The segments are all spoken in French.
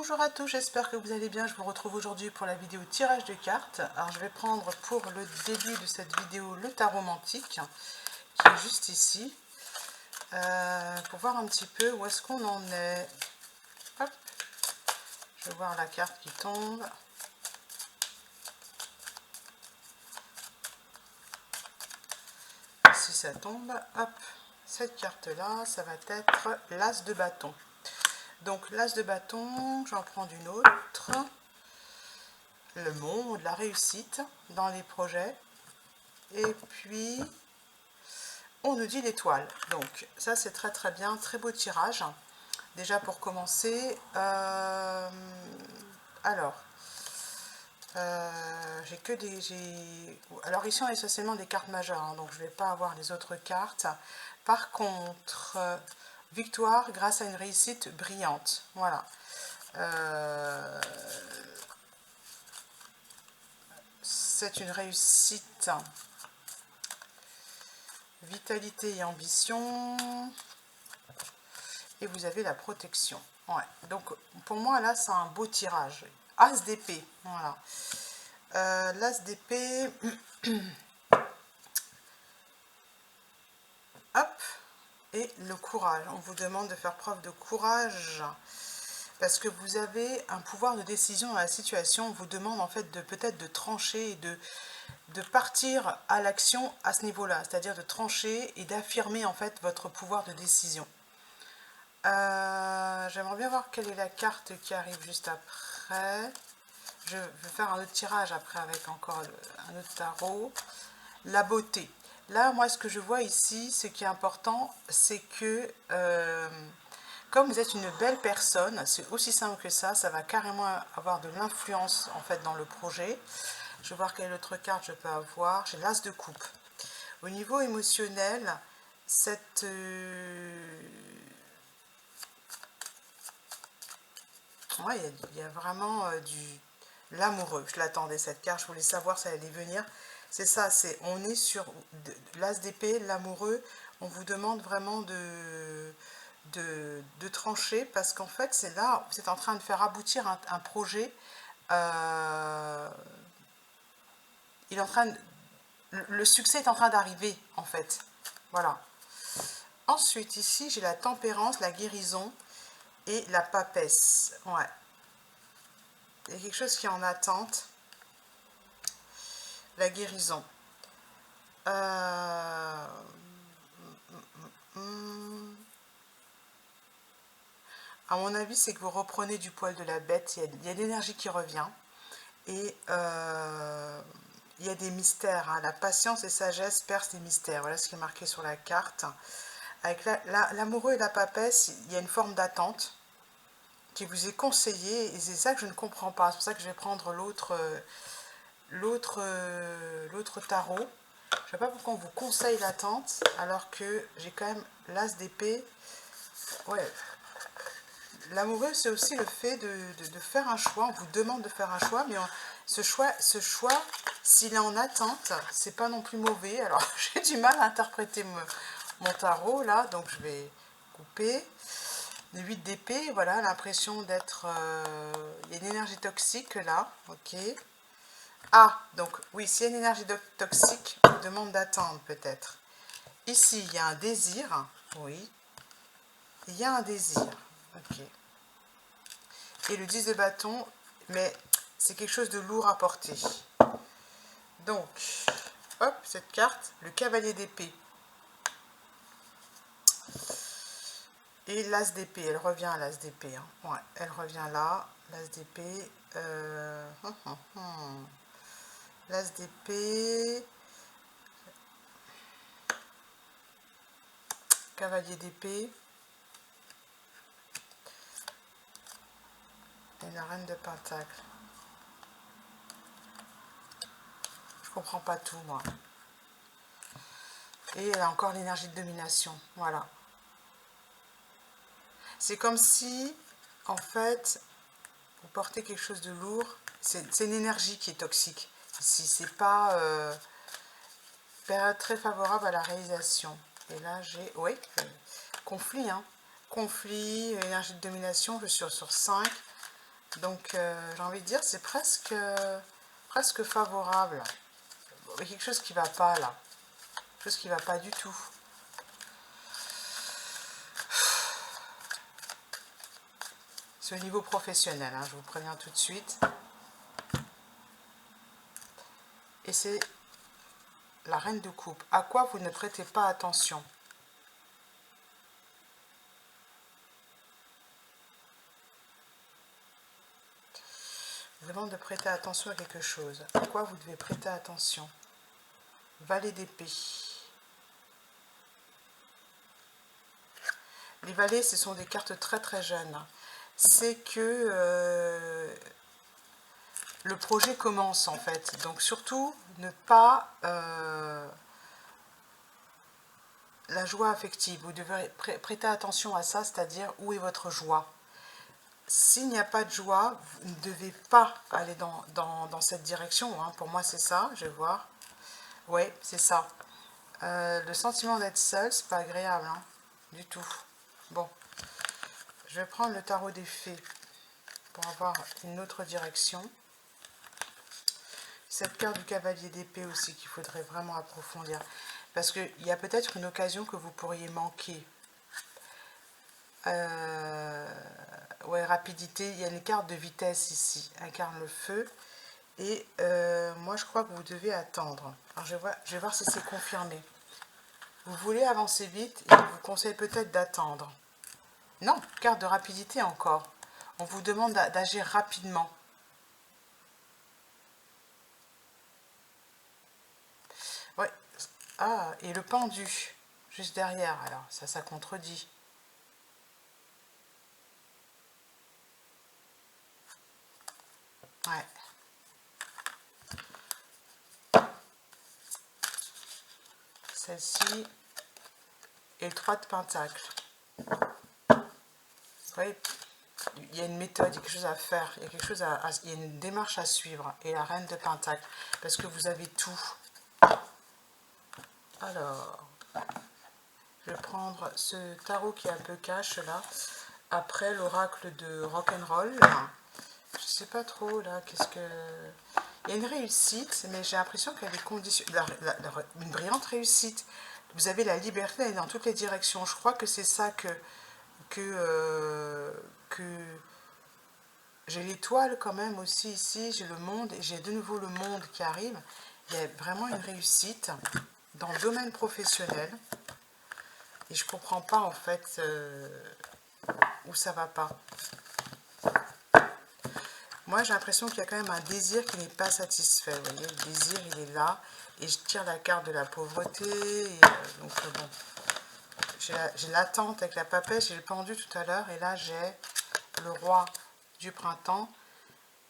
Bonjour à tous, j'espère que vous allez bien. Je vous retrouve aujourd'hui pour la vidéo tirage de cartes. Alors je vais prendre pour le début de cette vidéo le tarot mantique qui est juste ici pour voir un petit peu où est-ce qu'on en est. Hop. Je vais voir la carte qui tombe. Si ça tombe, hop, cette carte là, ça va être l'as de bâton. Donc l'as de bâton, j'en prends une autre. Le monde, la réussite dans les projets. Et puis, on nous dit l'étoile. Donc ça c'est très très bien, très beau tirage. Déjà pour commencer, alors, j'ai que des... Alors ici on a essentiellement des cartes majeures, hein, donc je ne vais pas avoir les autres cartes. Par contre, victoire grâce à une réussite brillante. Voilà. C'est une réussite. Vitalité et ambition. Et vous avez la protection. Ouais. Donc pour moi là c'est un beau tirage. As d'épée. Voilà. L'as d'épée. Hop. Et le courage. On vous demande de faire preuve de courage. Parce que vous avez un pouvoir de décision dans la situation. On vous demande en fait de peut-être de trancher et de partir à l'action à ce niveau-là. C'est-à-dire de trancher et d'affirmer en fait votre pouvoir de décision. J'aimerais bien voir quelle est la carte qui arrive juste après. Je vais faire un autre tirage après avec encore un autre tarot. La beauté. Là, moi, ce que je vois ici, ce qui est important, c'est que comme vous êtes une belle personne, c'est aussi simple que ça va carrément avoir de l'influence en fait dans le projet. Je vais voir quelle autre carte je peux avoir. J'ai l'as de coupe. Au niveau émotionnel, cette... Ouais, il y a vraiment l'amoureux. Je l'attendais cette carte, je voulais savoir si elle allait venir. C'est ça, on est sur l'as d'épée, l'amoureux. On vous demande vraiment de trancher parce qu'en fait, c'est là, vous êtes en train de faire aboutir un projet. Il est en train le succès est en train d'arriver, en fait. Voilà. Ensuite, ici, j'ai la tempérance, la guérison et la papesse. Ouais. Il y a quelque chose qui est en attente. La guérison. À mon avis, c'est que vous reprenez du poil de la bête. Il y a l'énergie qui revient. Et il y a des mystères. Hein. La patience et sagesse percent les mystères. Voilà ce qui est marqué sur la carte. Avec l'amoureux et la papesse, il y a une forme d'attente qui vous est conseillée. Et c'est ça que je ne comprends pas. C'est pour ça que je vais prendre l'autre tarot. Je ne sais pas pourquoi on vous conseille l'attente alors que j'ai quand même l'as d'épée. Ouais. L'amoureux, c'est aussi le fait de faire un choix. On vous demande de faire un choix, mais ce choix, s'il est en attente, c'est pas non plus mauvais. Alors, j'ai du mal à interpréter mon tarot, là, donc je vais couper. Le 8 d'épée, voilà, l'impression d'être... il y a une énergie toxique, là, ok. Ah, donc, oui, s'il y a une énergie toxique, on demande d'attendre, peut-être. Ici, il y a un désir, oui. Il y a un désir, ok. Et le 10 de bâton, mais c'est quelque chose de lourd à porter. Donc, hop, cette carte, le cavalier d'épée. Et l'as d'épée, elle revient à l'as d'épée. Hein. Ouais, elle revient là, l'as d'épée. L'as d'épée. Cavalier d'épée. Et la reine de pentacle. Je comprends pas tout, moi. Et elle a encore l'énergie de domination. Voilà. C'est comme si, en fait, vous portez quelque chose de lourd. C'est une énergie qui est toxique. Si c'est pas période très favorable à la réalisation. Et là, j'ai, oui, conflit, hein. Conflit, énergie de domination, je suis sur 5. Donc, j'ai envie de dire, c'est presque favorable. Il y a quelque chose qui ne va pas là. Quelque chose qui ne va pas du tout. C'est au niveau professionnel, hein, je vous préviens tout de suite. Et c'est la reine de coupe. À quoi vous ne prêtez pas attention? Je vous demande de prêter attention à quelque chose. À quoi vous devez prêter attention? Valet d'épée. Les valets, ce sont des cartes très très jeunes. C'est que le projet commence en fait. Donc surtout, ne pas... la joie affective, vous devez prêter attention à ça, c'est-à-dire où est votre joie. S'il n'y a pas de joie, vous ne devez pas aller dans cette direction. Hein. Pour moi, c'est ça, je vais voir. Oui, c'est ça. Le sentiment d'être seul, c'est pas agréable, hein, du tout. Bon, je vais prendre le tarot des fées pour avoir une autre direction. Cette carte du cavalier d'épée aussi qu'il faudrait vraiment approfondir. Parce qu'il y a peut-être une occasion que vous pourriez manquer. Ouais, rapidité, il y a une carte de vitesse ici, incarne le feu. Et moi, je crois que vous devez attendre. Alors, je vais voir si c'est confirmé. Vous voulez avancer vite, et je vous conseille peut-être d'attendre. Non, carte de rapidité encore. On vous demande d'agir rapidement. Ouais. Ah, et le pendu, juste derrière. Alors, ça contredit. Ouais. Celle-ci et le 3 de pentacle. Oui, il y a une méthode, il y a quelque chose à faire, il y a quelque chose il y a une démarche à suivre. Et la reine de pentacle, parce que vous avez tout. Alors, je vais prendre ce tarot qui est un peu cash là. Après l'oracle de rock'n'roll. Je sais pas trop là, qu'est-ce que... Il y a une réussite, mais j'ai l'impression qu'elle est conditionnée. Une brillante réussite. Vous avez la liberté d'aller dans toutes les directions. Je crois que c'est ça que j'ai l'étoile quand même aussi ici, j'ai le monde, et j'ai de nouveau le monde qui arrive. Il y a vraiment une réussite dans le domaine professionnel. Et je ne comprends pas en fait où ça va pas. Moi j'ai l'impression qu'il y a quand même un désir qui n'est pas satisfait. Vous voyez, le désir il est là. Et je tire la carte de la pauvreté. Et, donc bon, j'ai l'attente avec la papesse, j'ai le pendu tout à l'heure. Et là j'ai le roi du printemps.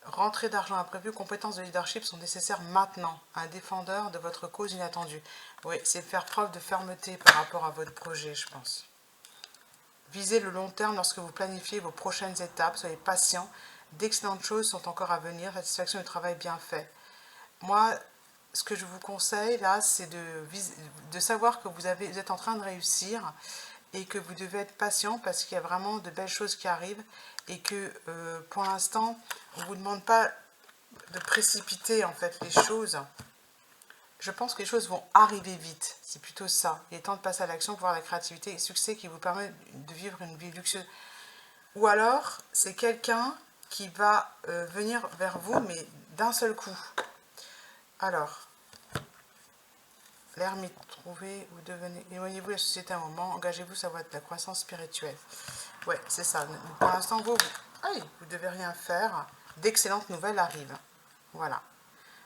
Rentrée d'argent imprévue, compétences de leadership sont nécessaires maintenant. Un défendeur de votre cause inattendue. Oui, c'est faire preuve de fermeté par rapport à votre projet, je pense. Visez le long terme lorsque vous planifiez vos prochaines étapes. Soyez patient. D'excellentes choses sont encore à venir. Satisfaction du travail bien fait. Moi, ce que je vous conseille là, c'est de savoir que vous êtes en train de réussir et que vous devez être patient parce qu'il y a vraiment de belles choses qui arrivent et que pour l'instant, on ne vous demande pas de précipiter en fait les choses. Je pense que les choses vont arriver vite, c'est plutôt ça. Il est temps de passer à l'action pour voir la créativité et le succès qui vous permet de vivre une vie luxueuse. Ou alors, c'est quelqu'un qui va venir vers vous, mais d'un seul coup. Alors, l'ermite, trouvez ou devenez, éloignez-vous de la société un moment, engagez-vous sur la croissance spirituelle. Ouais, c'est ça. Pour l'instant, vous devez rien faire. D'excellentes nouvelles arrivent. Voilà.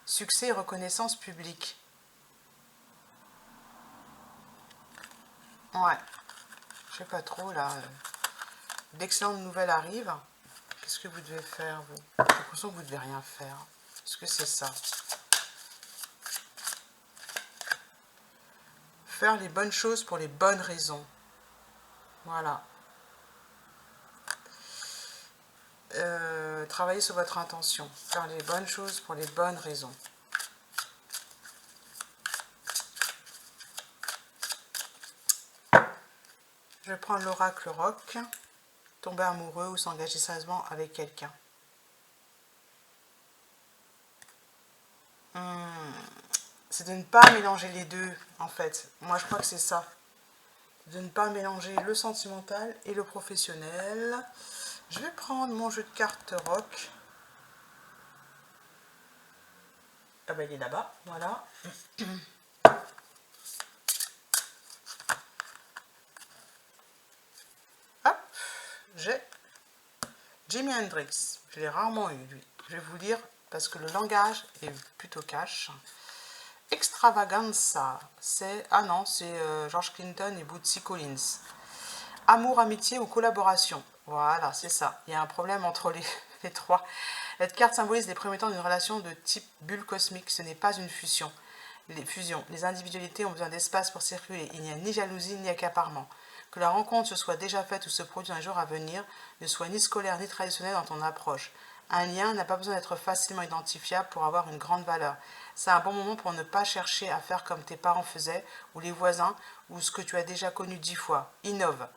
Succès et reconnaissance publique. Ouais. Je sais pas trop là. D'excellentes nouvelles arrivent. Qu'est-ce que vous devez faire, vous? J'ai l'impression que vous ne devez rien faire. Est-ce que c'est ça? Faire les bonnes choses pour les bonnes raisons. Voilà. Travailler sur votre intention. Faire les bonnes choses pour les bonnes raisons. Je vais prendre l'oracle rock. Tomber amoureux ou s'engager sérieusement avec quelqu'un. c'est de ne pas mélanger les deux, en fait. Moi, je crois que c'est ça. De ne pas mélanger le sentimental et le professionnel. Je vais prendre mon jeu de cartes rock. Ah ben, il est là-bas, voilà. Hop, j'ai Jimi Hendrix. Je l'ai rarement eu, lui. Je vais vous lire, parce que le langage est plutôt cash. Extravaganza, c'est... Ah non, c'est George Clinton et Bootsy Collins. Amour, amitié ou collaboration. Voilà, c'est ça. Il y a un problème entre les trois. Cette carte symbolise les premiers temps d'une relation de type bulle cosmique. Ce n'est pas une fusion. Les individualités ont besoin d'espace pour circuler. Il n'y a ni jalousie ni accaparement. Que la rencontre se soit déjà faite ou se produise un jour à venir, ne soit ni scolaire ni traditionnel dans ton approche. Un lien n'a pas besoin d'être facilement identifiable pour avoir une grande valeur. C'est un bon moment pour ne pas chercher à faire comme tes parents faisaient, ou les voisins, ou ce que tu as déjà connu 10 fois. Innove.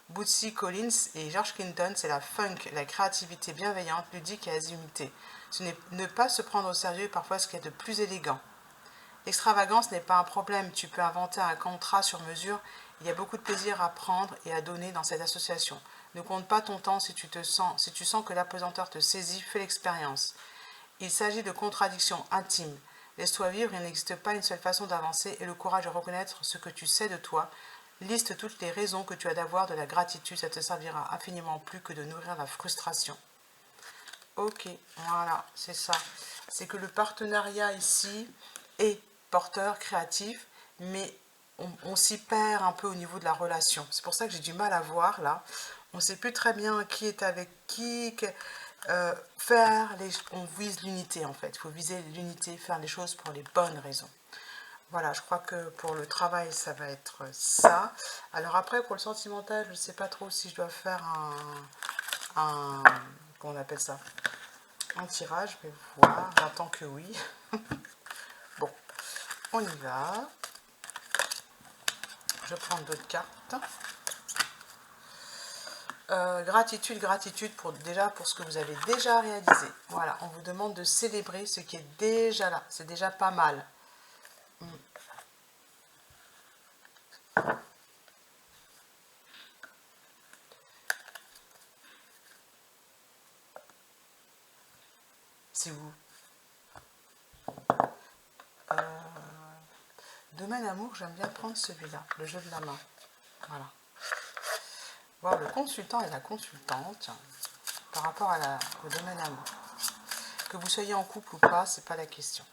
Bootsy Collins et George Clinton, c'est la funk, la créativité bienveillante, ludique et azimutée. Ce n'est ne pas se prendre au sérieux est parfois ce qu'il y a de plus élégant. L'extravagance n'est pas un problème, tu peux inventer un contrat sur mesure. Il y a beaucoup de plaisir à prendre et à donner dans cette association. Ne compte pas ton temps si tu sens que l'apesanteur te saisit, fais l'expérience. Il s'agit de contradictions intimes. Laisse-toi vivre, il n'existe pas une seule façon d'avancer et le courage de reconnaître ce que tu sais de toi. Liste toutes les raisons que tu as d'avoir de la gratitude, ça te servira infiniment plus que de nourrir la frustration. Ok, voilà, c'est ça. C'est que le partenariat ici est porteur, créatif, mais on s'y perd un peu au niveau de la relation. C'est pour ça que j'ai du mal à voir là. On ne sait plus très bien qui est avec qui. On vise l'unité en fait. Il faut viser l'unité, faire les choses pour les bonnes raisons. Voilà, je crois que pour le travail, ça va être ça. Alors après, pour le sentimental, je ne sais pas trop si je dois faire comment on appelle ça? Un tirage, je vais voir. J'attends que oui. Bon, on y va. Je prends d'autres cartes. Gratitude, gratitude déjà pour ce que vous avez déjà réalisé. Voilà, on vous demande de célébrer ce qui est déjà là. C'est déjà pas mal. C'est vous. Domaine amour, j'aime bien prendre celui-là, le jeu de la main. Voilà. Voir le consultant et la consultante par rapport au domaine amour. Que vous soyez en couple ou pas, c'est pas la question.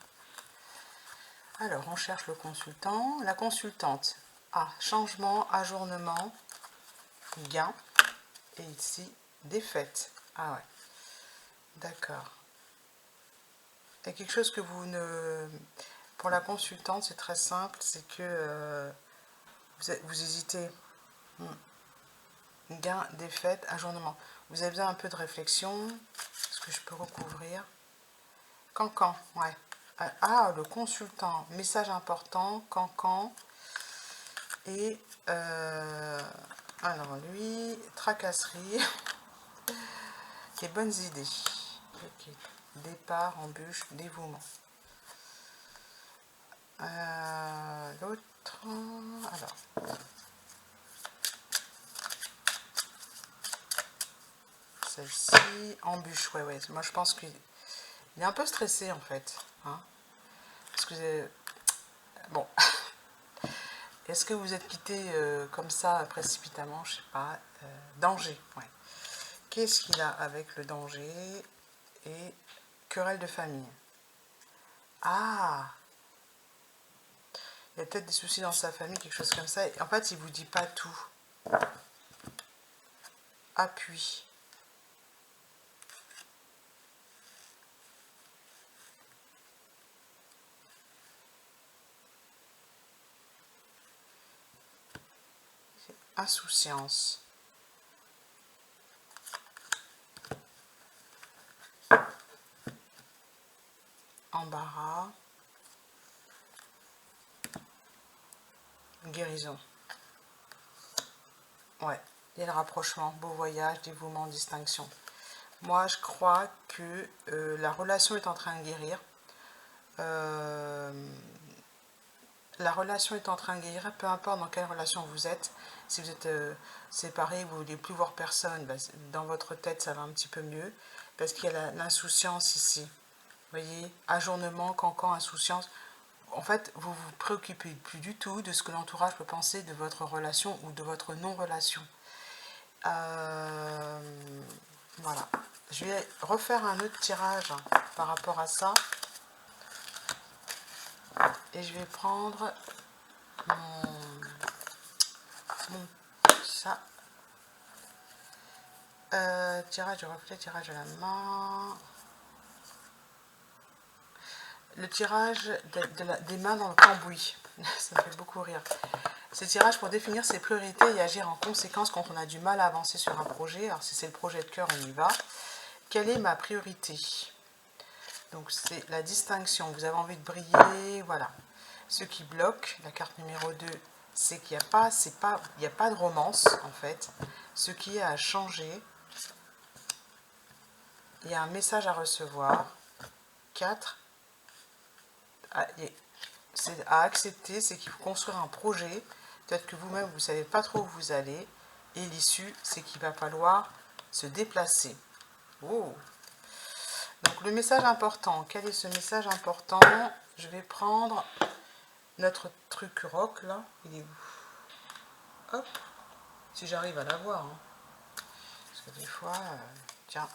Alors, on cherche le consultant. La consultante. Ah, changement, ajournement, gain. Et ici, défaite. Ah ouais. D'accord. Il y a quelque chose que vous ne... Pour la consultante, c'est très simple. C'est que vous hésitez. Gain, défaite, ajournement. Vous avez besoin un peu de réflexion. Est-ce que je peux recouvrir? Cancan, ouais. Ah, le consultant, message important, cancan. Et, alors lui, tracasserie. Des bonnes idées. Okay. Départ, embûche, dévouement. L'autre, alors. Celle-ci, embûche, ouais. Moi, je pense qu'il est un peu stressé, en fait. Hein, parce que, bon, est-ce que vous êtes quitté comme ça, précipitamment? Je sais pas. Danger, ouais. Qu'est-ce qu'il a avec le danger? Et querelle de famille. Ah! Il y a peut-être des soucis dans sa famille, quelque chose comme ça. Et en fait, il ne vous dit pas tout. Appui. Insouciance. Embarras. Guérison. Ouais. Il y a le rapprochement, beau voyage, dévouement, distinction. Moi, je crois que la relation est en train de guérir. La relation est en train de guérir, peu importe dans quelle relation vous êtes. Si vous êtes séparés, vous ne voulez plus voir personne, ben, dans votre tête, ça va un petit peu mieux. Parce qu'il y a l'insouciance ici. Vous voyez, ajournement, cancan, insouciance. En fait, vous vous préoccupez plus du tout de ce que l'entourage peut penser de votre relation ou de votre non-relation. Voilà. Je vais refaire un autre tirage par rapport à ça. Et je vais prendre ça. Tirage de reflet, tirage de la main. Le tirage des mains dans le cambouis. Ça me fait beaucoup rire. C'est tirage pour définir ses priorités et agir en conséquence quand on a du mal à avancer sur un projet. Alors si c'est le projet de cœur, on y va. Quelle est ma priorité? Donc c'est la distinction. Vous avez envie de briller, voilà. Ce qui bloque, la carte numéro 2, c'est qu'il n'y a pas de romance en fait. Ce qui est à changer, il y a un message à recevoir. 4, c'est à accepter, c'est qu'il faut construire un projet. Peut-être que vous-même, vous ne savez pas trop où vous allez. Et l'issue, c'est qu'il va falloir se déplacer. Oh. Donc le message important, quel est ce message important? Je vais prendre notre truc rock là. Il est où? Hop. Si j'arrive à l'avoir. Hein. Parce que des fois, tiens,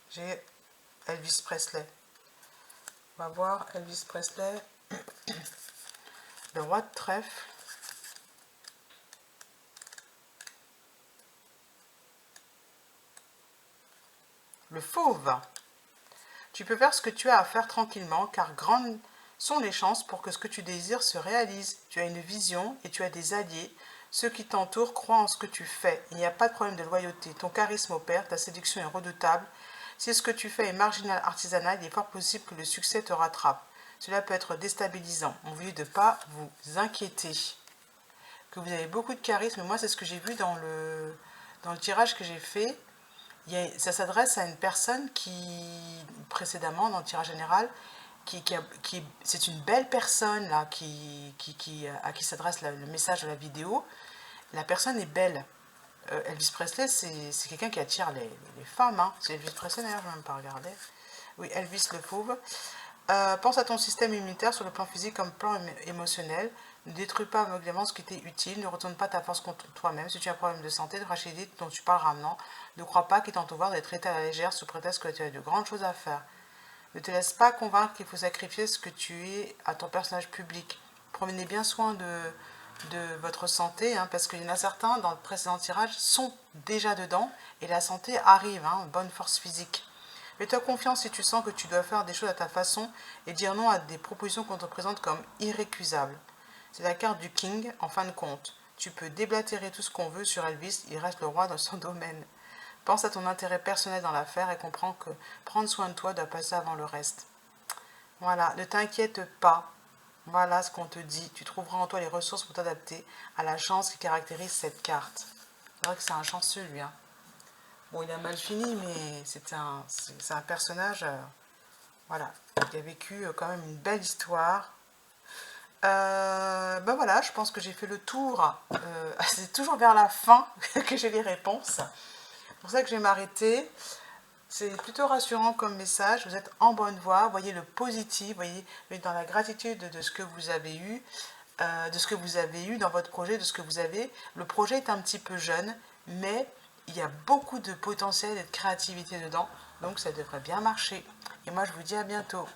j'ai Elvis Presley. On va voir Elvis Presley. Le roi de trèfle. Le fauve. Tu peux faire ce que tu as à faire tranquillement, car grandes sont les chances pour que ce que tu désires se réalise. Tu as une vision et tu as des alliés. Ceux qui t'entourent croient en ce que tu fais. Il n'y a pas de problème de loyauté. Ton charisme opère, ta séduction est redoutable. Si ce que tu fais est marginal, artisanal, il est fort possible que le succès te rattrape. Cela peut être déstabilisant. On vous dit de ne pas vous inquiéter. Que vous avez beaucoup de charisme. Moi, c'est ce que j'ai vu dans le tirage que j'ai fait. Ça s'adresse à une personne qui, précédemment, dans le tirage général, c'est une belle personne là, à qui s'adresse le message de la vidéo. La personne est belle. Elvis Presley, c'est quelqu'un qui attire les femmes. Hein. C'est Elvis Presley, d'ailleurs, je ne vais même pas regarder. Oui, Elvis le fauve. Pense à ton système immunitaire sur le plan physique comme plan émotionnel. Ne détruis pas aveuglément ce qui t'est utile. Ne retourne pas ta force contre toi-même. Si tu as un problème de santé, de fragilité dont tu parles ramenant, ne crois pas qu'il t'en devoir d'être traité à la légère sous prétexte que tu as de grandes choses à faire. Ne te laisse pas convaincre qu'il faut sacrifier ce que tu es à ton personnage public. Prenez bien soin de votre santé, hein, parce qu'il y en a certains dans le précédent tirage sont déjà dedans et la santé arrive, hein, bonne force physique. Fais-toi confiance si tu sens que tu dois faire des choses à ta façon et dire non à des propositions qu'on te présente comme irrécusables. C'est la carte du King en fin de compte. Tu peux déblatérer tout ce qu'on veut sur Elvis, il reste le roi dans son domaine. Pense à ton intérêt personnel dans l'affaire et comprends que prendre soin de toi doit passer avant le reste. Voilà, ne t'inquiète pas. Voilà ce qu'on te dit. Tu trouveras en toi les ressources pour t'adapter à la chance qui caractérise cette carte. C'est vrai que c'est un chanceux, lui. Hein. Bon, il a mal fini, mais c'est un personnage, voilà, qui a vécu quand même une belle histoire. Ben voilà, je pense que j'ai fait le tour. C'est toujours vers la fin que j'ai les réponses. C'est pour ça que je vais m'arrêter. C'est plutôt rassurant comme message. Vous êtes en bonne voie. Voyez le positif. Voyez dans la gratitude de ce que vous avez eu, dans votre projet, de ce que vous avez. Le projet est un petit peu jeune, mais il y a beaucoup de potentiel et de créativité dedans. Donc ça devrait bien marcher. Et moi, je vous dis à bientôt.